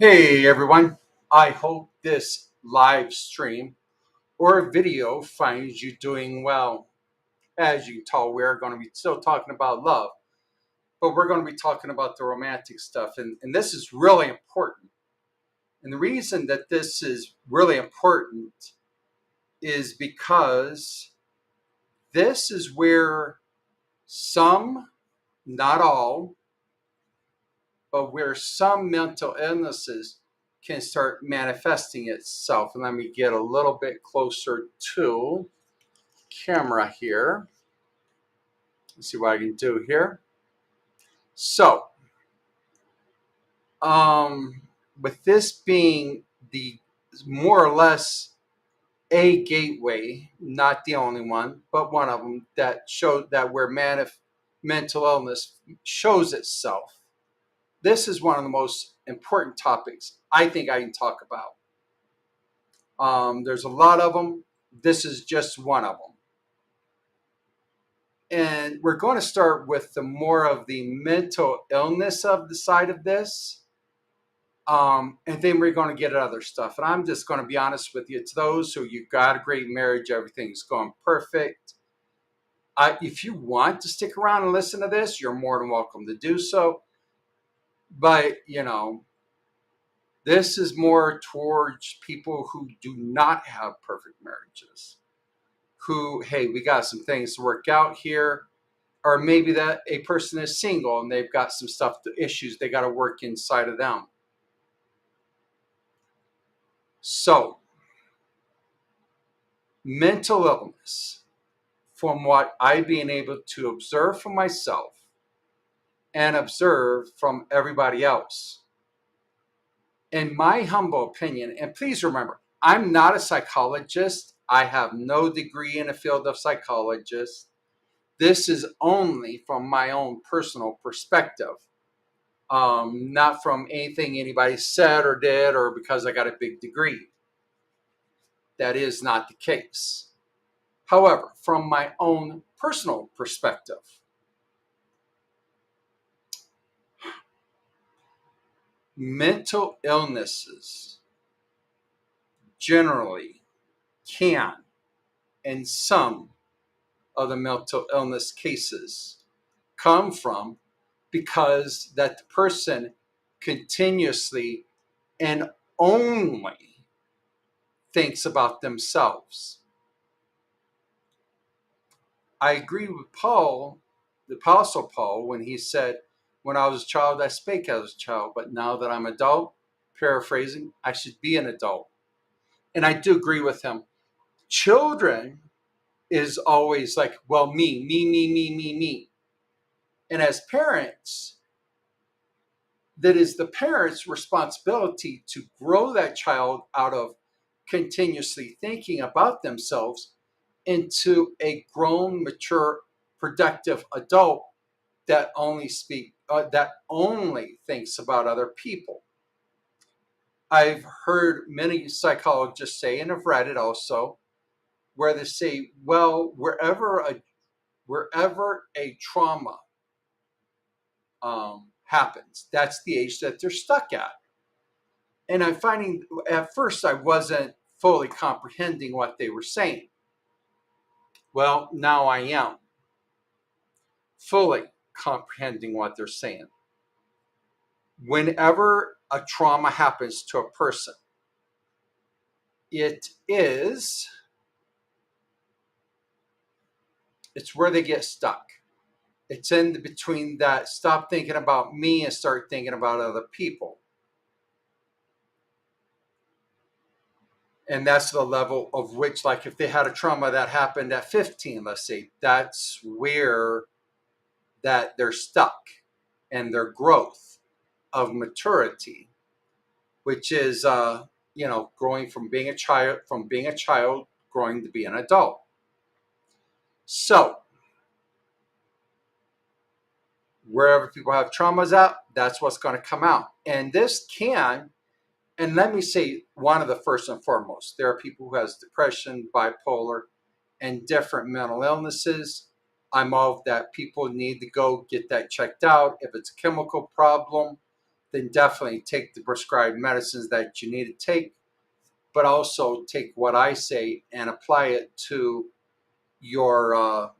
Hey everyone, I hope this live stream or video finds you doing well. As you can tell, we're going to be still talking about love, but we're going to be talking about the romantic stuff. And this is really important. And the reason that this is really important is because this is where some, not all, but where some mental illnesses can start manifesting itself. And let me get a little bit closer to camera here. Let's see what I can do here. So, with this being the more or less a gateway, not the only one, but one of them that showed that where mental illness shows itself. This is one of the most important topics I think I can talk about. There's a lot of them. This is just one of them. And we're going to start with the more of the mental illness of the side of this. And then we're going to get at other stuff. And I'm just going to be honest with you. To those who you've got a great marriage, everything's going perfect. If you want to stick around and listen to this, you're more than welcome to do so. But, this is more towards people who do not have perfect marriages. Who, hey, we got some things to work out here. Or maybe that a person is single and they've got some issues they got to work inside of them. So, mental illness, from what I've been able to observe from myself and observe from everybody else, in my humble opinion, and please remember, I'm not a psychologist. I have no degree in the field of psychologist. This is only from my own personal perspective, not from anything anybody said or did or because I got a big degree. That is not the case. However, from my own personal perspective, mental illnesses generally can, in some of the mental illness cases, come from because that the person continuously and only thinks about themselves. I agree with Paul, the Apostle Paul, when he said, when I was a child, I spake as a child, but now that I'm adult, paraphrasing, I should be an adult. And I do agree with him. Children is always like, well, me. And as parents, that is the parent's responsibility to grow that child out of continuously thinking about themselves into a grown, mature, productive adult that only thinks about other people. I've heard many psychologists say, and I've read it also, where they say, well, wherever a trauma happens, that's the age that they're stuck at. And I'm finding at first I wasn't fully comprehending what they were saying. Well, now I am fully comprehending what they're saying. Whenever a trauma happens to a person, it's where they get stuck. It's in between that stop thinking about me and start thinking about other people. And that's the level of which, like if they had a trauma that happened at 15, let's say, that's where that they're stuck and their growth of maturity, which is, growing from being a child, growing to be an adult. So wherever people have traumas at, that's what's going to come out. And this can, and let me say one of the first and foremost, there are people who has depression, bipolar, and different mental illnesses. I'm of that people need to go get that checked out. If it's a chemical problem, then definitely take the prescribed medicines that you need to take, but also take what I say and apply it to your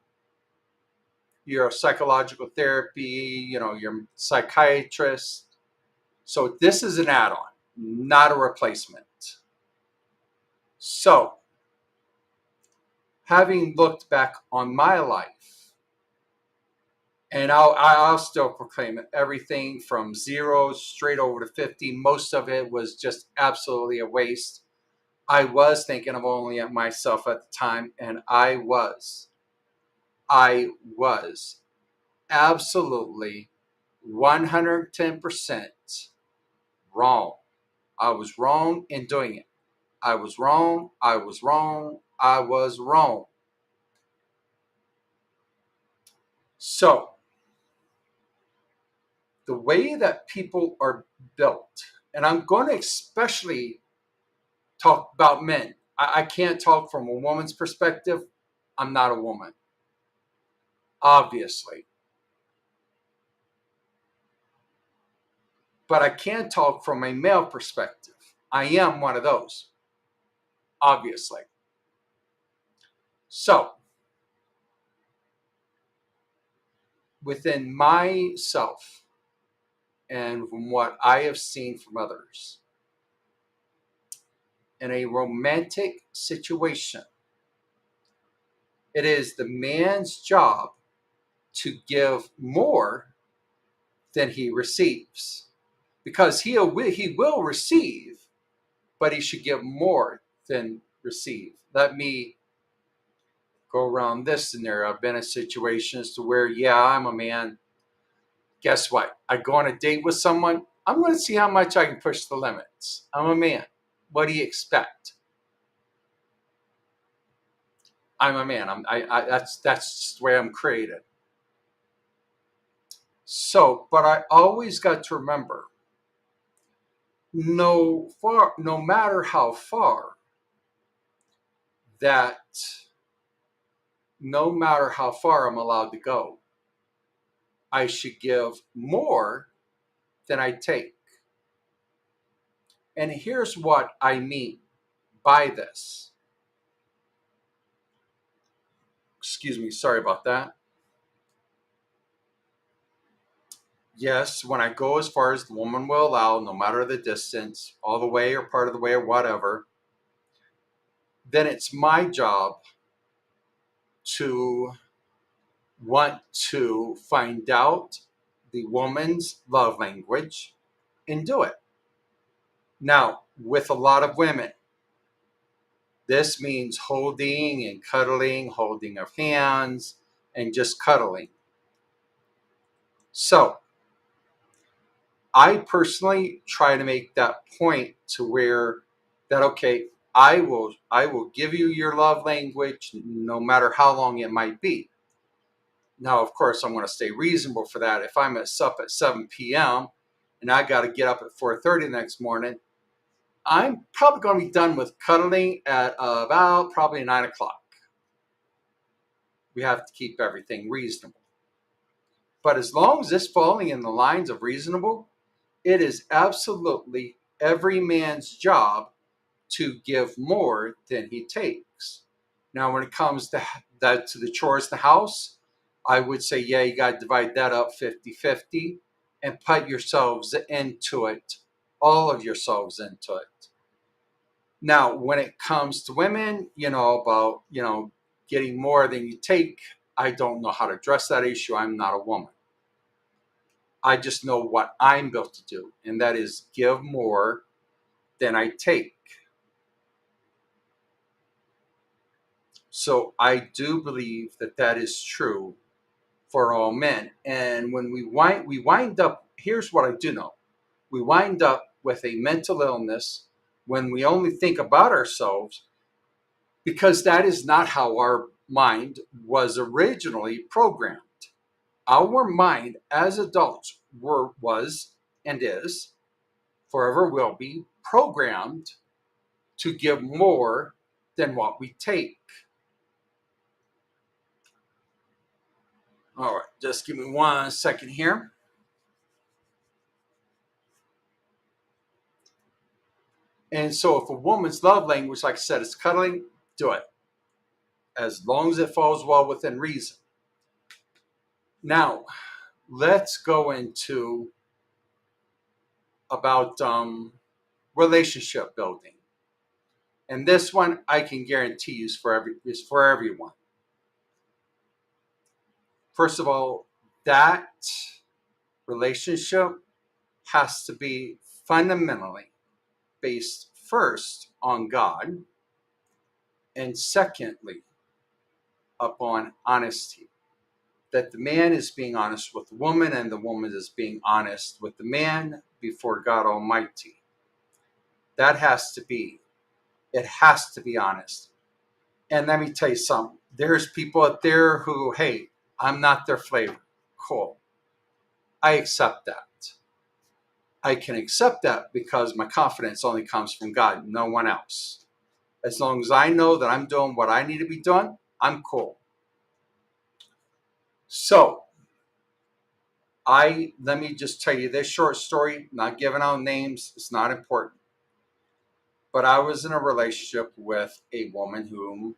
psychological therapy, your psychiatrist. So this is an add-on, not a replacement. So, having looked back on my life, and I'll still proclaim it, everything from 0 straight over to 50, most of it was just absolutely a waste. I was thinking of only at myself at the time, and I was absolutely 110% wrong. I was wrong in doing it. I was wrong. I was wrong. I was wrong. So, the way that people are built, and I'm going to especially talk about men. I can't talk from a woman's perspective. I'm not a woman, obviously. But I can talk from a male perspective. I am one of those, obviously. So, within myself and from what I have seen from others, in a romantic situation, it is the man's job to give more than he receives, because he will receive, but he should give more than receive. Let me go around this scenario. I've been in situations to where, yeah, I'm a man. Guess what? I go on a date with someone. I'm going to see how much I can push the limits. I'm a man. What do you expect? I'm a man. That's the way I'm created. So, but I always got to remember, no matter how far that, no matter how far I'm allowed to go, I should give more than I take. And here's what I mean by this. Excuse me, sorry about that. Yes, when I go as far as the woman will allow, no matter the distance, all the way or part of the way or whatever, then it's my job to want to find out the woman's love language and do it. Now, with a lot of women, this means holding and cuddling, holding of hands, and just cuddling. So, I personally try to make that point to where that, okay, I will give you your love language no matter how long it might be. Now, of course, I'm going to stay reasonable for that. If I'm up at 7 p.m. and I got to get up at 4:30 the next morning, I'm probably going to be done with cuddling at about probably 9 o'clock. We have to keep everything reasonable. But as long as it's falling in the lines of reasonable, it is absolutely every man's job to give more than he takes. Now, when it comes to the chores in the house, I would say, yeah, you got to divide that up 50-50 and put yourselves into it, all of yourselves into it. Now, when it comes to women, about, getting more than you take, I don't know how to address that issue. I'm not a woman. I just know what I'm built to do, and that is give more than I take. So I do believe that that is true for all men. And when we wind up, here's what I do know. We wind up with a mental illness when we only think about ourselves, because that is not how our mind was originally programmed. Our mind as adults was and is, forever will be, programmed to give more than what we take. All right, just give me 1 second here. And so if a woman's love language, like I said, is cuddling, do it. As long as it falls well within reason. Now, let's go into about relationship building. And this one I can guarantee is for everyone. First of all, that relationship has to be fundamentally based first on God, and secondly upon honesty. That the man is being honest with the woman and the woman is being honest with the man before God Almighty. That has to be, it has to be honest. And let me tell you something. There's people out there who, hey, I'm not their flavor. Cool. I accept that. I can accept that because my confidence only comes from God, no one else. As long as I know that I'm doing what I need to be doing, I'm cool. So, let me just tell you this short story, not giving out names, it's not important. But I was in a relationship with a woman whom,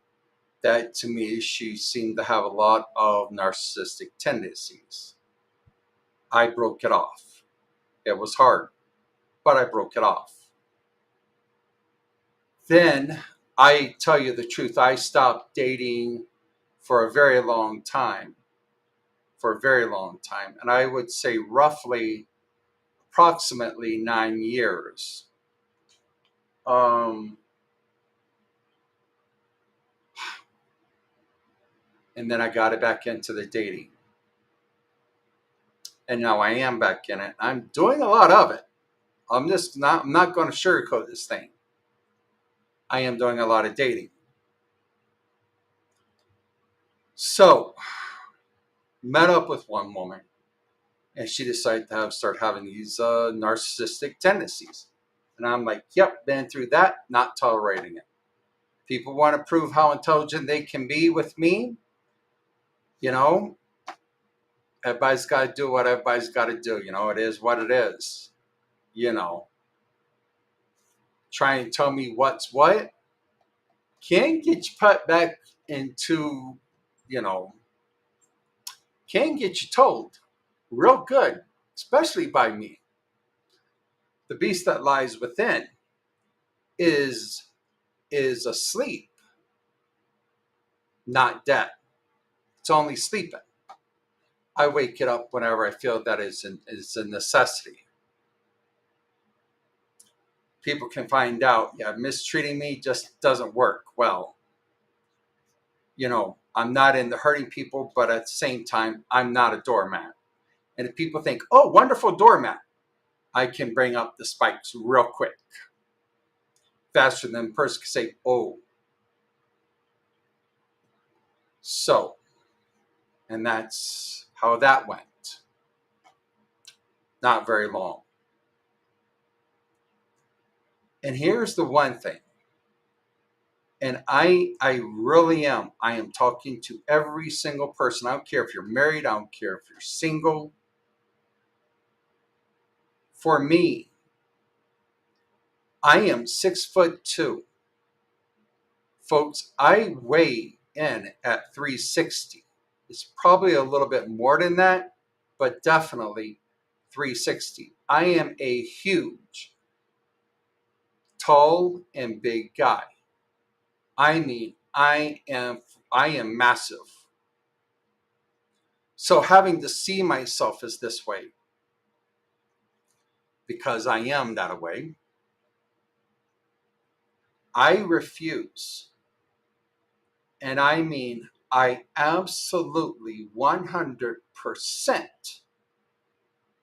that to me, she seemed to have a lot of narcissistic tendencies. I broke it off. It was hard, but I broke it off. Then, I tell you the truth, I stopped dating for a very long time. And I would say roughly, approximately 9 years. And then I got it back into the dating. And now I am back in it. I'm doing a lot of it. I'm not going to sugarcoat this thing. I am doing a lot of dating. So, met up with one woman, and she decided to start having these narcissistic tendencies. And I'm like, yep, been through that, not tolerating it. People want to prove how intelligent they can be with me. You know, everybody's got to do what everybody's got to do. You know, it is what it is. You know, try and tell me what's what can get you put back into, you know, can get you told real good, especially by me. The beast that lies within is asleep, not dead. It's only sleeping. I wake it up whenever I feel that is a necessity. People can find out, yeah, mistreating me just doesn't work well. You know, I'm not into hurting people, but at the same time, I'm not a doormat. And if people think, oh, wonderful doormat, I can bring up the spikes real quick, faster than a person can say, oh. So, and that's how that went. Not very long. And here's the one thing. And I really am. I am talking to every single person. I don't care if you're married. I don't care if you're single. For me, I am 6'2". Folks, I weigh in at 360. It's probably a little bit more than that, but definitely 360. I am a huge, tall, and big guy. I mean, I am massive. So having to see myself as this way, because I am that way, I refuse. And I mean, I absolutely 100%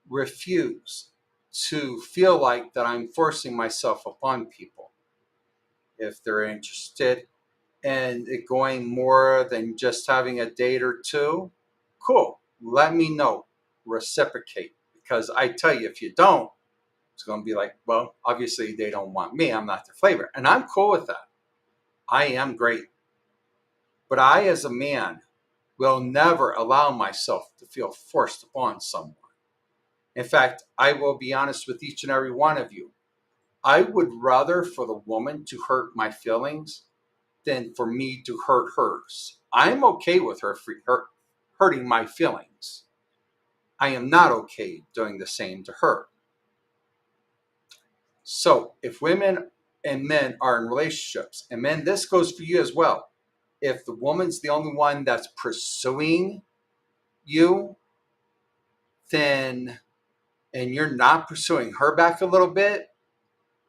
refuse to feel like that I'm forcing myself upon people. If they're interested in it going more than just having a date or two, cool. Let me know. Reciprocate. Because I tell you, if you don't, it's going to be like, well, obviously they don't want me. I'm not their flavor. And I'm cool with that. I am great. But I, as a man, will never allow myself to feel forced upon someone. In fact, I will be honest with each and every one of you. I would rather for the woman to hurt my feelings than for me to hurt hers. I'm okay with her hurting my feelings. I am not okay doing the same to her. So if women and men are in relationships, and men, this goes for you as well. If the woman's the only one that's pursuing you, then, and you're not pursuing her back a little bit,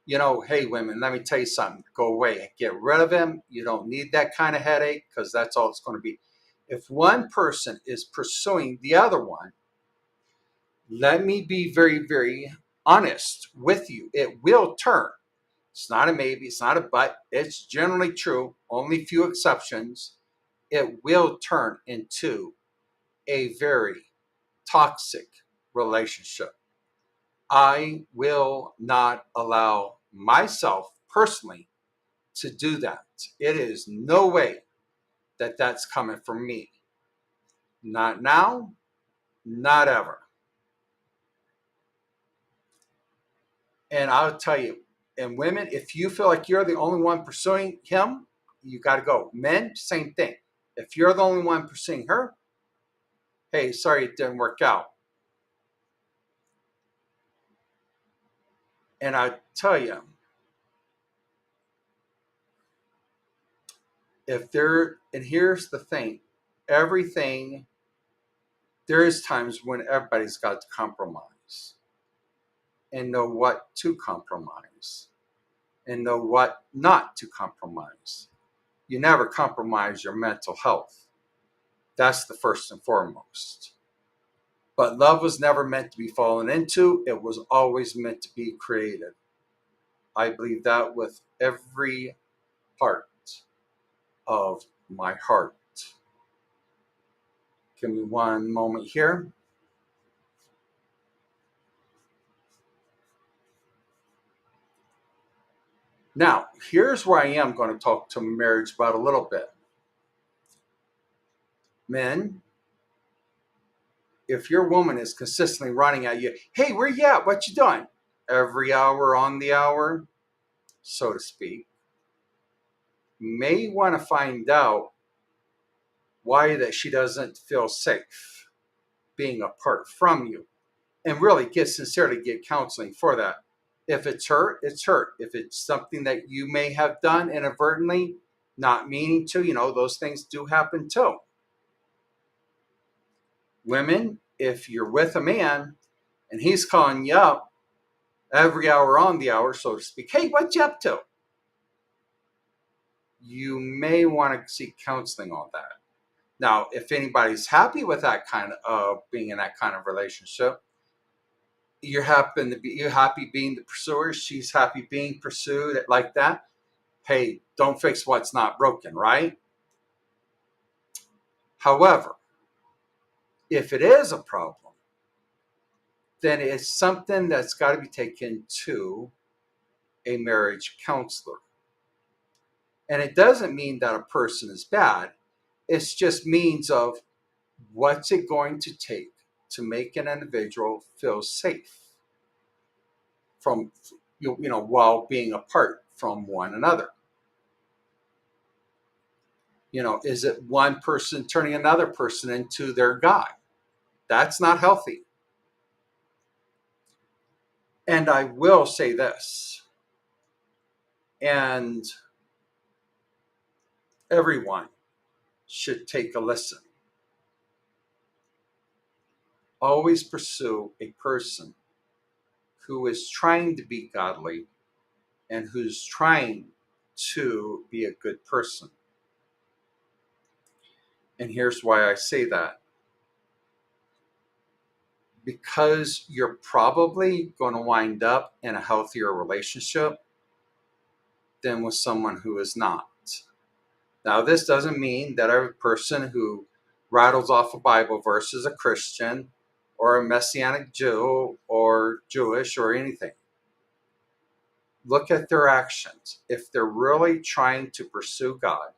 hey, women, let me tell you something. Go away. Get rid of him. You don't need that kind of headache because that's all it's going to be. If one person is pursuing the other one, let me be very, very honest with you. It will turn. It's not a maybe, it's not a but. It's generally true, only few exceptions. It will turn into a very toxic relationship. I will not allow myself personally to do that. It is no way that that's coming from me. Not now, not ever. And I'll tell you, and women, if you feel like you're the only one pursuing him, you got to go. Men, same thing. If you're the only one pursuing her, hey, sorry it didn't work out. And I tell you, and here's the thing, everything, there is times when everybody's got to compromise and know what to compromise and know what not to compromise. You never compromise your mental health. That's the first and foremost. But love was never meant to be fallen into. It was always meant to be created. I believe that with every part of my heart. Give me one moment here. Now, here's where I am going to talk to marriage about a little bit. Men, if your woman is consistently running at you, hey, where you at? What you doing? Every hour on the hour, so to speak, may want to find out why that she doesn't feel safe being apart from you, and really sincerely get counseling for that. If it's hurt, it's hurt. If it's something that you may have done inadvertently, not meaning to, those things do happen too. Women, if you're with a man and he's calling you up every hour on the hour, so to speak, hey, what you up to? You may want to seek counseling on that. Now, if anybody's happy with that kind of being in that kind of relationship, you're happy being the pursuer, she's happy being pursued like that. Hey, don't fix what's not broken, right? However, if it is a problem, then it's something that's got to be taken to a marriage counselor. And it doesn't mean that a person is bad. It's just means of what's it going to take to make an individual feel safe from, while being apart from one another. Is it one person turning another person into their God? That's not healthy. And I will say this, and everyone should take a listen. Always pursue a person who is trying to be godly and who's trying to be a good person. And here's why I say that. Because you're probably going to wind up in a healthier relationship than with someone who is not. Now, this doesn't mean that every person who rattles off a Bible verse is a Christian or a Messianic Jew or Jewish or anything. Look at their actions. If they're really trying to pursue God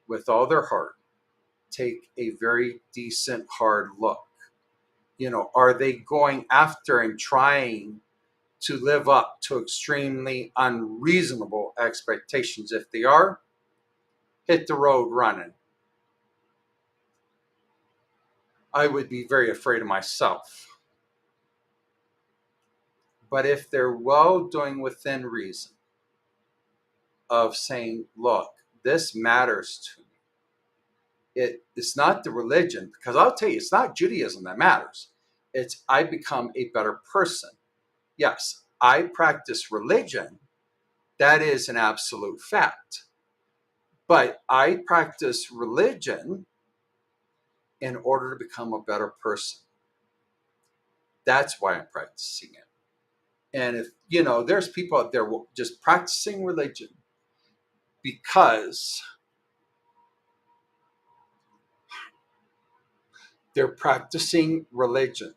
with all their heart, take a very decent, hard look. Are they going after and trying to live up to extremely unreasonable expectations. If they are, hit the road running. I would be very afraid of myself. But if they're well doing within reason of saying, look, this matters to me. It's not the religion, because I'll tell you, it's not Judaism that matters. It's I become a better person. Yes, I practice religion. That is an absolute fact. But I practice religion in order to become a better person. That's why I'm practicing it. And if, there's people out there just practicing religion because they're practicing religion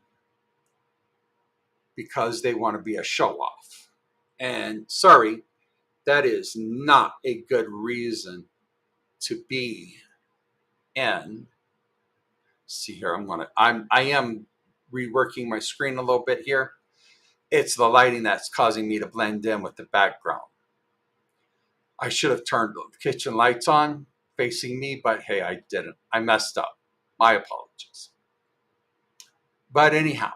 because they want to be a show off. And sorry, that is not a good reason to be in. See here, I am reworking my screen a little bit here. It's the lighting that's causing me to blend in with the background. I should have turned the kitchen lights on facing me, but hey, I didn't. I messed up. My apologies. But anyhow,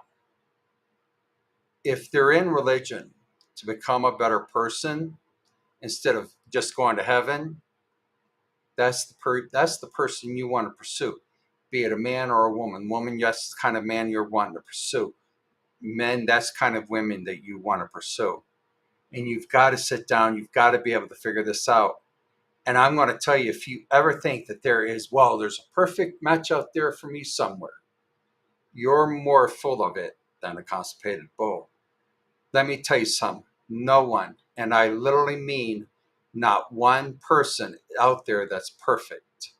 if they're in religion to become a better person instead of just going to heaven, that's the person you want to pursue, be it a man or a woman. Woman, yes, the kind of man you're wanting to pursue. Men, that's kind of women that you want to pursue. And you've got to sit down. You've got to be able to figure this out. And I'm going to tell you, if you ever think that there's a perfect match out there for me somewhere, you're more full of it than a constipated bull. Let me tell you something. No one, and I literally mean not one person out there that's perfect.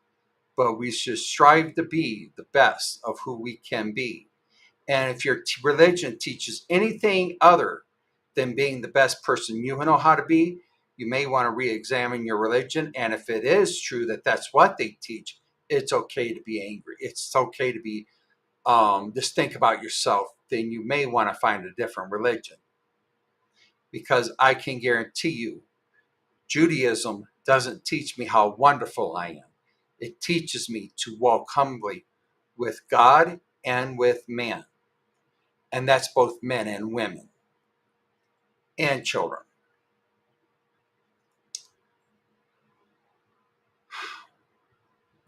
But we should strive to be the best of who we can be. And if your religion teaches anything other than being the best person you know how to be, you may want to re-examine your religion. And if it is true that that's what they teach, it's okay to be angry. It's okay to be just think about yourself. Then you may want to find a different religion. Because I can guarantee you, Judaism doesn't teach me how wonderful I am. It teaches me to walk humbly with God and with man. And that's both men and women and children.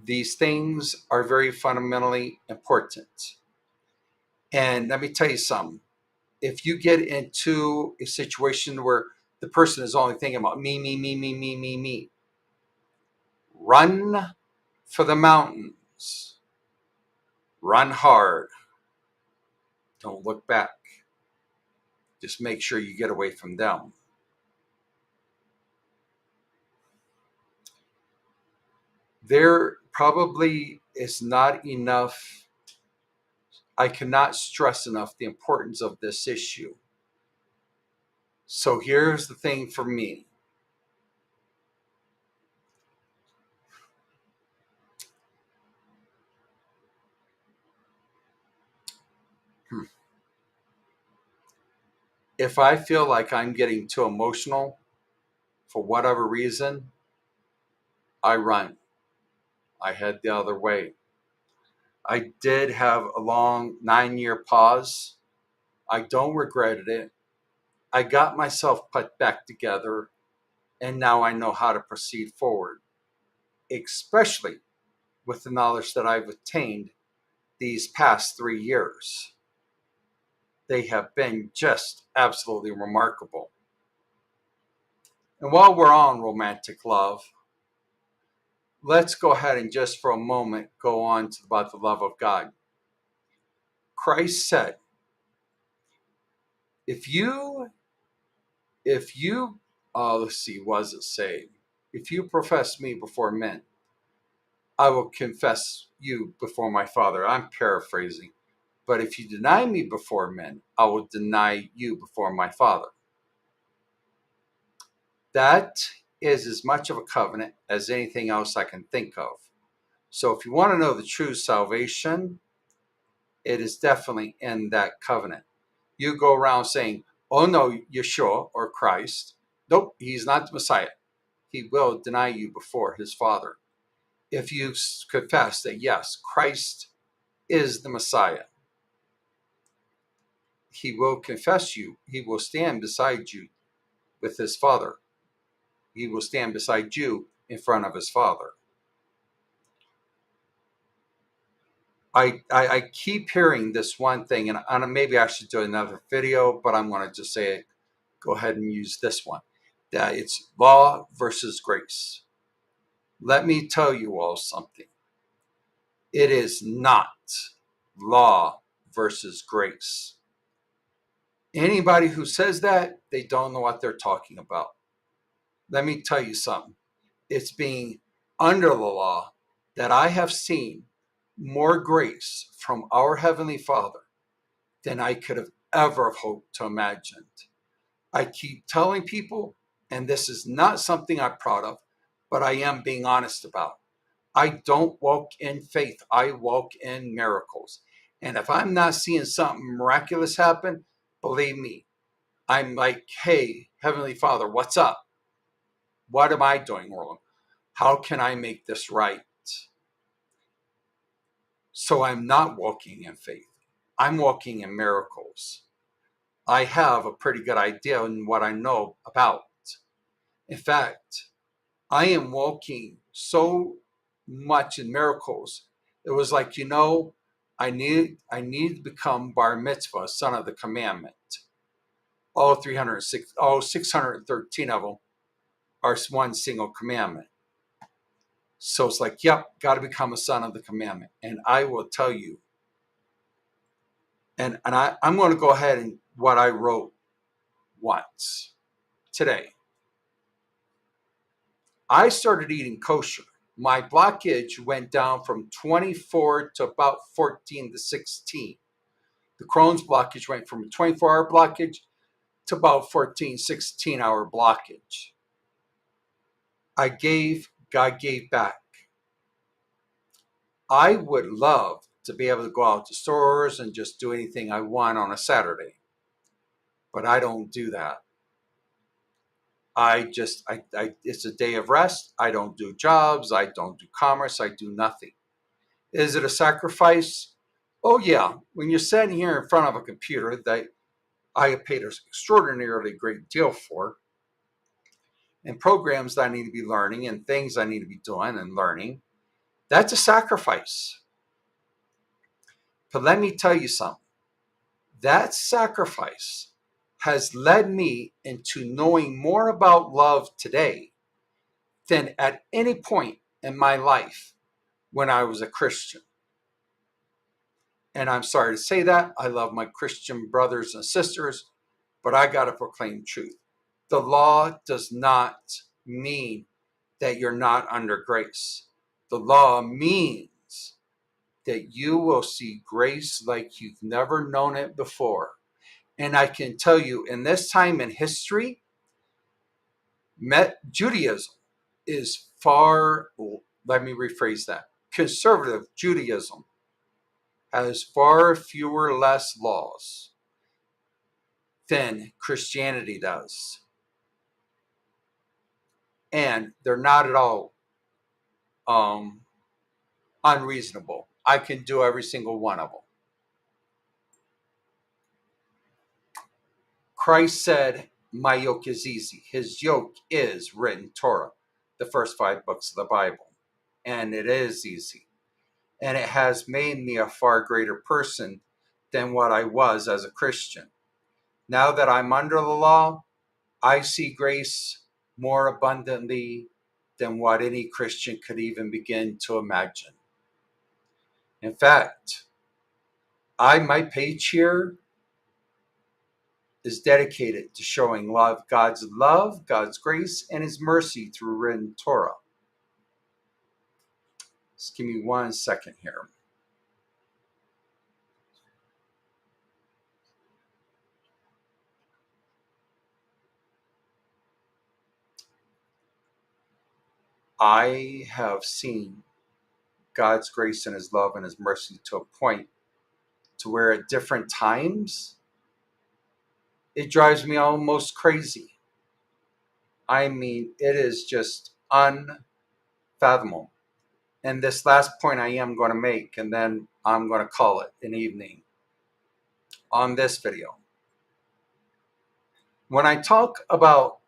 These things are very fundamentally important. And let me tell you something. If you get into a situation where the person is only thinking about me, me, me, me, me, me, me, run for the mountains. Run hard. Don't look back. Just make sure you get away from them. There probably is not enough. I cannot stress enough the importance of this issue. So here's the thing for me. If I feel like I'm getting too emotional for whatever reason, I run. I head the other way. I did have a long 9-year pause. I don't regret it. I got myself put back together, and now I know how to proceed forward, especially with the knowledge that I've attained these past 3 years. They have been just absolutely remarkable. And while we're on romantic love, let's go ahead and just for a moment go on to about the love of God. Christ said, if you, let's see, what does it say? If you profess me before men, I will confess you before my Father. I'm paraphrasing. But if you deny me before men, I will deny you before my Father. That is as much of a covenant as anything else I can think of. So if you want to know the true salvation, it is definitely in that covenant. You go around saying, oh no, Yeshua or Christ, nope, he's not the Messiah. He will deny you before his Father. If you confess that, yes, Christ is the Messiah, he will confess you. He will stand beside you with his Father. He will stand beside you in front of his Father. I keep hearing this one thing, and maybe I should do another video, but I'm going to just say it. Go ahead and use this one, that it's law versus grace. Let me tell you all something. It is not law versus grace. Anybody who says that, they don't know what they're talking about. Let me tell you something. It's being under the law that I have seen more grace from our Heavenly Father than I could have ever hoped to imagine. I keep telling people, and this is not something I'm proud of, but I am being honest about. I don't walk in faith. I walk in miracles. And if I'm not seeing something miraculous happen, believe me, I'm like, hey, Heavenly Father, what's up? What am I doing wrong? How can I make this right? So I'm not walking in faith. I'm walking in miracles. I have a pretty good idea on what I know about. In fact, I am walking so much in miracles. It was like, I need to become bar mitzvah, son of the commandment. All 613 of them are one single commandment. So it's like, yep, got to become a son of the commandment. And I will tell you, and I'm going to go ahead and what I wrote once today. I started eating kosher. My blockage went down from 24 to about 14 to 16. The Crohn's blockage went from a 24-hour blockage to about 14, 16-hour blockage. I gave, God gave back. I would love to be able to go out to stores and just do anything I want on a Saturday, but I don't do that. It's a day of rest. I don't do jobs. I don't do commerce. I do nothing. Is it a sacrifice? Oh yeah. When you're sitting here in front of a computer that I have paid an extraordinarily great deal for, and programs that I need to be learning and things I need to be doing and learning, that's a sacrifice. But let me tell you something. That sacrifice has led me into knowing more about love today than at any point in my life when I was a Christian. And I'm sorry to say that. I love my Christian brothers and sisters, but I got to proclaim truth. The law does not mean that you're not under grace. The law means that you will see grace like you've never known it before. And I can tell you, in this time in history, Judaism is let me rephrase that. Conservative Judaism has far fewer less laws than Christianity does. And they're not at all unreasonable. I can do every single one of them. Christ said, my yoke is easy. His yoke is written Torah, the first 5 books of the Bible. And it is easy. And it has made me a far greater person than what I was as a Christian. Now that I'm under the law, I see grace more abundantly than what any Christian could even begin to imagine. In fact, my page here is dedicated to showing love, God's grace, and his mercy through written Torah. Just give me 1 second here. I have seen God's grace and his love and his mercy to a point to where at different times It drives me almost crazy. I mean, it is just unfathomable. And this last point I am going to make, and then I'm going to call it an evening on this video. When I talk about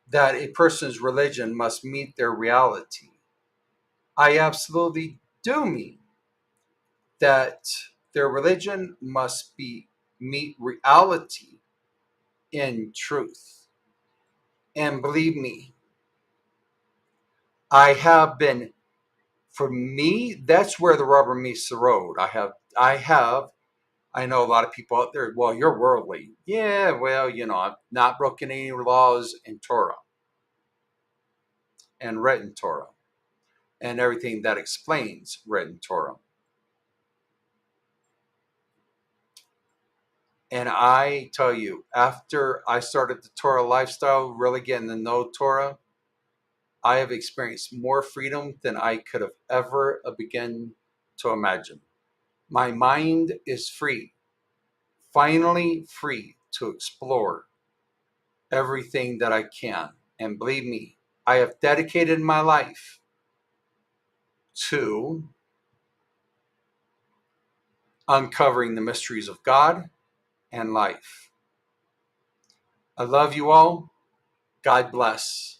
that a person's religion must meet their reality, I absolutely do mean that their religion must meet reality in truth. And believe me, I have been, for me, that's where the rubber meets the road. I know a lot of people out there, well, you're worldly. Yeah, well, I've not broken any laws in Torah and written Torah and everything that explains written Torah. And I tell you, after I started the Torah lifestyle, really getting to know Torah, I have experienced more freedom than I could have ever begun to imagine. My mind is free, finally free to explore everything that I can. And believe me, I have dedicated my life to uncovering the mysteries of God and life. I love you all. God bless.